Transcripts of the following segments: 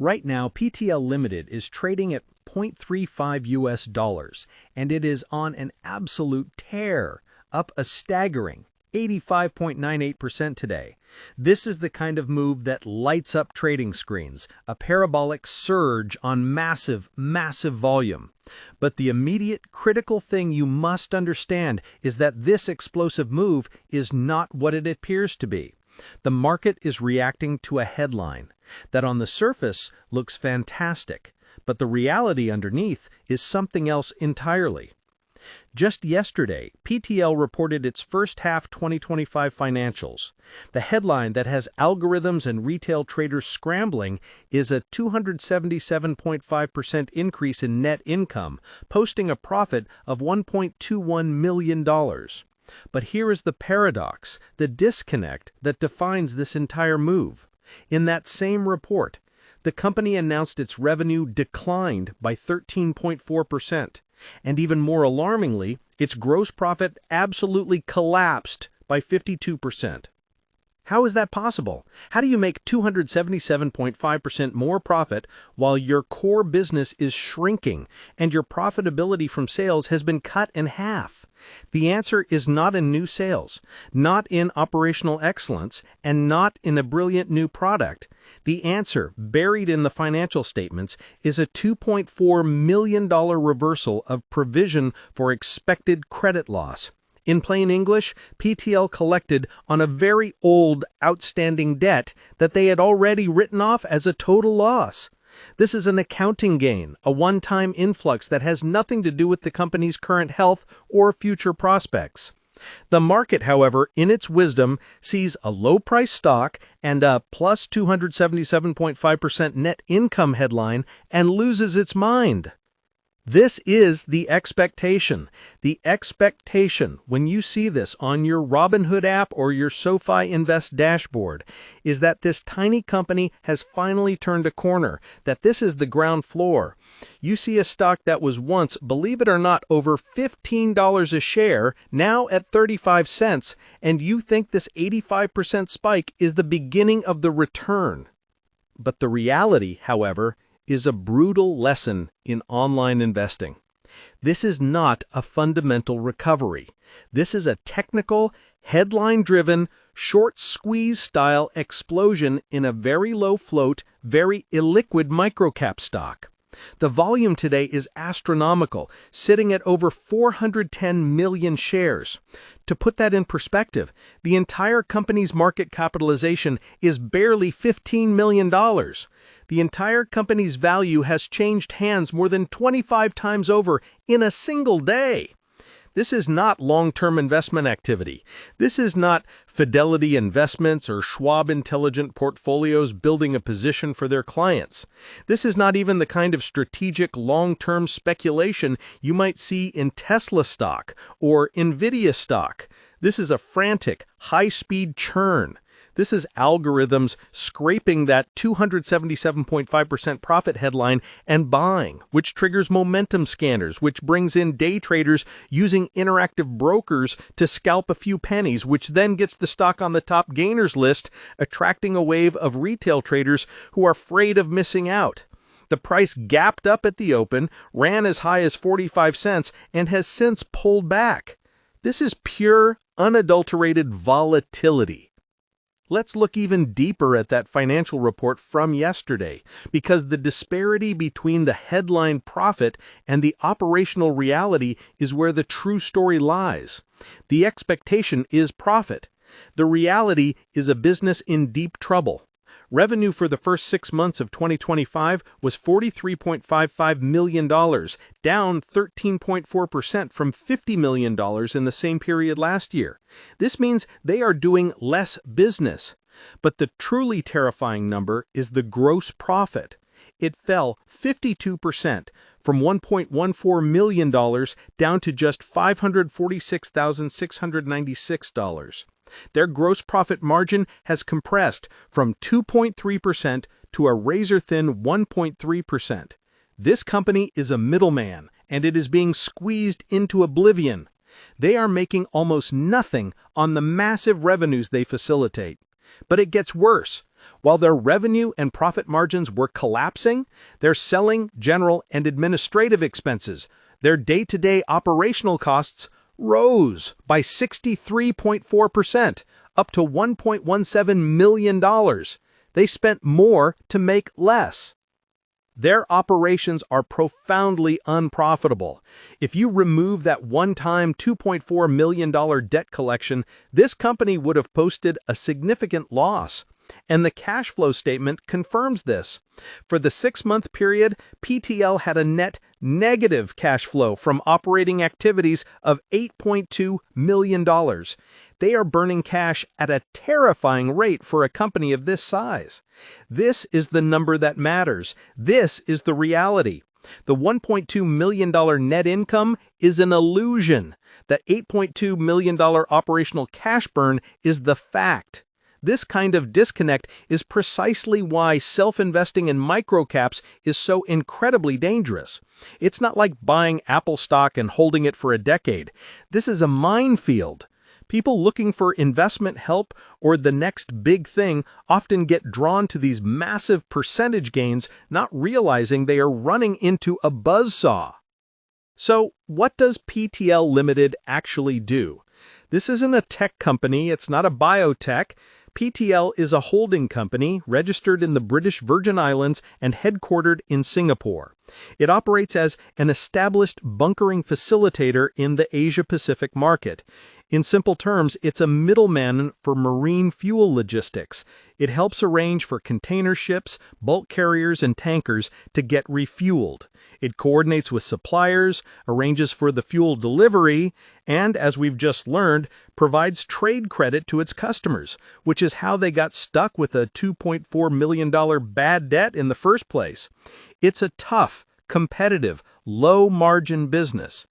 Right now, PTL Limited is trading at 0.35 US dollars, and it is on an absolute tear, up a staggering 85.98% today. This is the kind of move that lights up trading screens, a parabolic surge on massive volume. But the immediate critical thing you must understand is that this explosive move is not what it appears to be. The market is reacting to a headline that on the surface looks fantastic, but the reality underneath is something else entirely. Just yesterday, PTL reported its first half 2025 financials. The headline that has algorithms and retail traders scrambling is a 277.5% increase in net income, posting a profit of $1.21 million. But here is the paradox, the disconnect that defines this entire move. In that same report, the company announced its revenue declined by 13.4%, and even more alarmingly, its gross profit absolutely collapsed by 52%. How is that possible? How do you make 277.5% more profit while your core business is shrinking and your profitability from sales has been cut in half? The answer is not in new sales, not in operational excellence, and not in a brilliant new product. The answer, buried in the financial statements, is a $2.4 million reversal of provision for expected credit loss. In plain English, PTL collected on a very old, outstanding debt that they had already written off as a total loss. This is an accounting gain, a one-time influx that has nothing to do with the company's current health or future prospects. The market, however, in its wisdom, sees a low-price stock and a plus 277.5% net income headline and loses its mind. This is the expectation. The expectation, when you see this on your Robinhood app or your SoFi Invest dashboard, is that this tiny company has finally turned a corner, that this is the ground floor. You see a stock that was once, believe it or not, over $15 a share, now at 35 cents, and you think this 85% spike is the beginning of the return. But the reality, however, is a brutal lesson in online investing. This is not a fundamental recovery. This is a technical, headline-driven, short squeeze-style explosion in a very low-float, very illiquid microcap stock. The volume today is astronomical, sitting at over 410 million shares. To put that in perspective, the entire company's market capitalization is barely $15 million. The entire company's value has changed hands more than 25 times over in a single day. This is not long-term investment activity. This is not Fidelity Investments or Schwab Intelligent Portfolios building a position for their clients. This is not even the kind of strategic long-term speculation you might see in Tesla stock or Nvidia stock. This is a frantic, high-speed churn. This is algorithms scraping that 277.5% profit headline and buying, which triggers momentum scanners, which brings in day traders using interactive brokers to scalp a few pennies, which then gets the stock on the top gainers list, attracting a wave of retail traders who are afraid of missing out. The price gapped up at the open, ran as high as 45 cents, and has since pulled back. This is pure, unadulterated volatility. Let's look even deeper at that financial report from yesterday, because the disparity between the headline profit and the operational reality is where the true story lies. The expectation is profit. The reality is a business in deep trouble. Revenue for the first 6 months of 2025 was $43.55 million, down 13.4% from $50 million in the same period last year. This means they are doing less business. But the truly terrifying number is the gross profit. It fell 52% from $1.14 million down to just $546,696. Their gross profit margin has compressed from 2.3% to a razor-thin 1.3%. This company is a middleman, and it is being squeezed into oblivion. They are making almost nothing on the massive revenues they facilitate. But it gets worse. While their revenue and profit margins were collapsing, their selling, general, and administrative expenses, their day-to-day operational costs, rose by 63.4%, up to $1.17 million. They spent more to make less. Their operations are profoundly unprofitable. If you remove that one-time $2.4 million debt collection, this company would have posted a significant loss. And the cash flow statement confirms this. For the 6-month period, PTL had a net negative cash flow from operating activities of $8.2 million. They are burning cash at a terrifying rate for a company of this size. This is the number that matters. This is the reality. The $1.2 million net income is an illusion. The $8.2 million operational cash burn is the fact. This kind of disconnect is precisely why self-investing in microcaps is so incredibly dangerous. It's not like buying Apple stock and holding it for a decade. This is a minefield. People looking for investment help or the next big thing often get drawn to these massive percentage gains, not realizing they are running into a buzzsaw. So, what does PTL Limited actually do? This isn't a tech company, it's not a biotech. PTL is a holding company registered in the British Virgin Islands and headquartered in Singapore. It operates as an established bunkering facilitator in the Asia-Pacific market. In simple terms, it's a middleman for marine fuel logistics. It helps arrange for container ships, bulk carriers, and tankers to get refueled. It coordinates with suppliers, arranges for the fuel delivery, and, as we've just learned, provides trade credit to its customers, which is how they got stuck with a $2.4 million bad debt in the first place. It's a tough, competitive, low-margin business.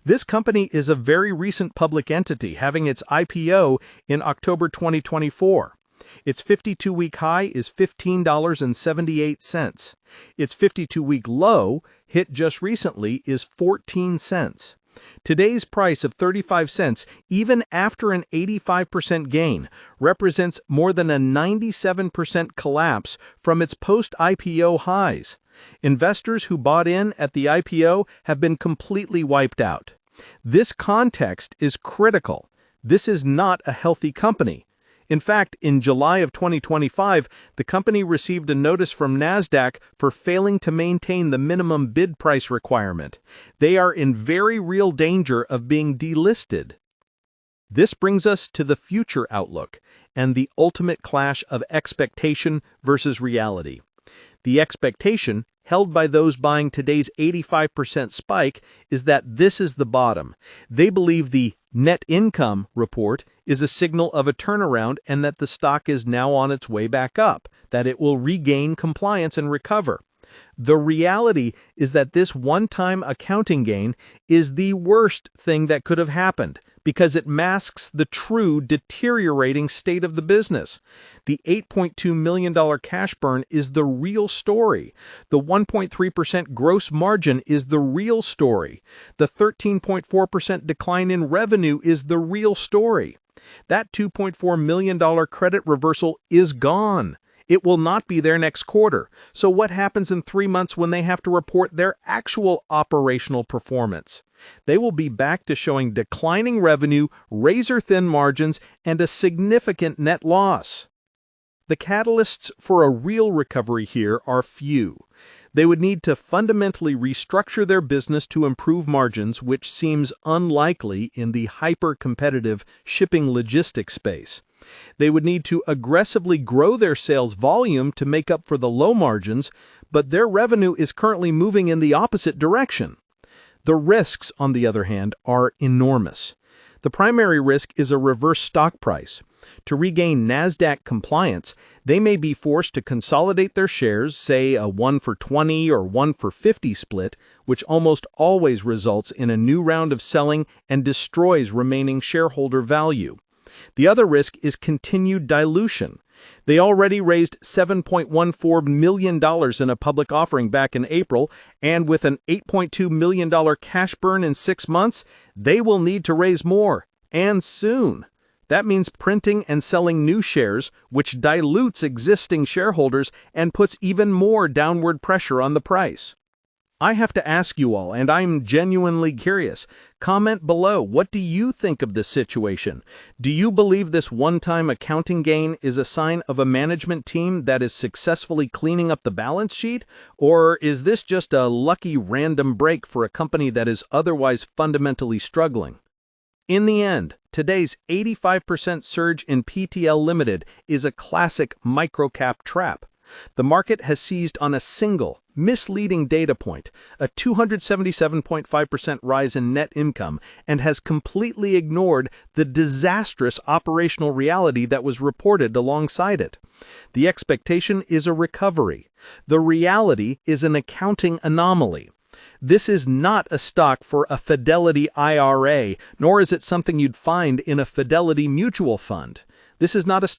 This company is a very recent public entity, having its IPO in October 2024. Its 52-week high is $15.78. Its 52-week low, hit just recently, is 14 cents. Today's price of 35 cents, even after an 85% gain, represents more than a 97% collapse from its post-IPO highs. Investors who bought in at the IPO have been completely wiped out. This context is critical. This is not a healthy company. In fact, in July of 2025, the company received a notice from NASDAQ for failing to maintain the minimum bid price requirement. They are in very real danger of being delisted. This brings us to the future outlook and the ultimate clash of expectation versus reality. The expectation, held by those buying today's 85% spike, is that this is the bottom. They believe the net income report is a signal of a turnaround and that the stock is now on its way back up, that it will regain compliance and recover. The reality is that this one-time accounting gain is the worst thing that could have happened because it masks the true deteriorating state of the business. The $8.2 million cash burn is the real story. The 1.3% gross margin is the real story. The 13.4% decline in revenue is the real story. That $2.4 million credit reversal is gone. It will not be there next quarter. So what happens in 3 months when they have to report their actual operational performance? They will be back to showing declining revenue, razor-thin margins, and a significant net loss. The catalysts for a real recovery here are few. They would need to fundamentally restructure their business to improve margins, which seems unlikely in the hyper-competitive shipping logistics space. They would need to aggressively grow their sales volume to make up for the low margins, but their revenue is currently moving in the opposite direction. The risks, on the other hand, are enormous. The primary risk is a reverse stock price. To regain NASDAQ compliance, they may be forced to consolidate their shares, say a 1-for-20 or 1-for-50 split, which almost always results in a new round of selling and destroys remaining shareholder value. The other risk is continued dilution. They already raised $7.14 million in a public offering back in April, and with an $8.2 million cash burn in 6 months, they will need to raise more, and soon. That means printing and selling new shares, which dilutes existing shareholders and puts even more downward pressure on the price. I have to ask you all, and I'm genuinely curious. Comment below, what do you think of this situation? Do you believe this one-time accounting gain is a sign of a management team that is successfully cleaning up the balance sheet? Or is this just a lucky random break for a company that is otherwise fundamentally struggling? In the end, today's 85% surge in PTL Limited is a classic microcap trap. The market has seized on a single, misleading data point, a 277.5% rise in net income, and has completely ignored the disastrous operational reality that was reported alongside it. The expectation is a recovery. The reality is an accounting anomaly. This is not a stock for a Fidelity IRA, nor is it something you'd find in a Fidelity mutual fund. This is not a